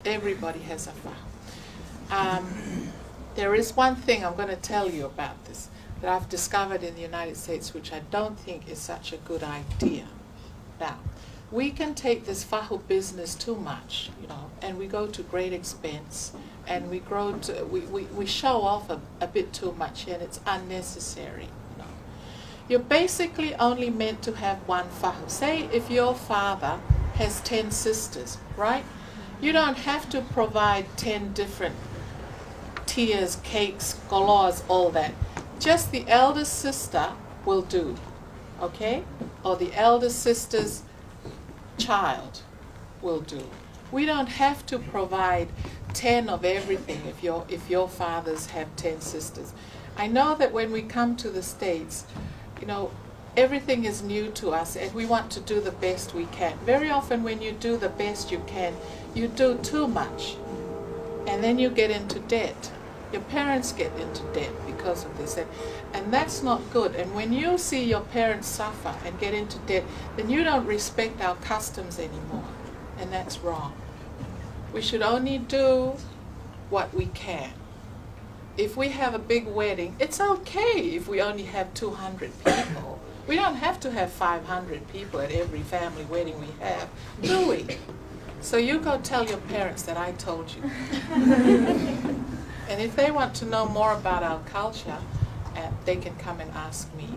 Everybody has a fahu. There is one thing I'm going to tell you about this that I've discovered in the United States, which I don't think is such a good idea. Now, we can take this fahu business too much, and we go to great expense, and we show off a bit too much, and it's unnecessary. You're basically only meant to have one fahu. Say if your father has 10 sisters, right? You don't have to provide 10 different tiers, cakes, kolos, all that. Just the eldest sister will do, okay? Or the eldest sister's child will do. We don't have to provide 10 of everything if your fathers have 10 sisters. I know that when we come to the States, everything is new to us and we want to do the best we can. Very often when you do the best you can, you do too much and then you get into debt. Your parents get into debt because of this, and that's not good. And when you see your parents suffer and get into debt, then you don't respect our customs anymore, and that's wrong. We should only do what we can. If we have a big wedding, it's okay if we only have 200 people. We don't have to have 500 people at every family wedding we have, do we? So you go tell your parents that I told you. And if they want to know more about our culture, they can come and ask me.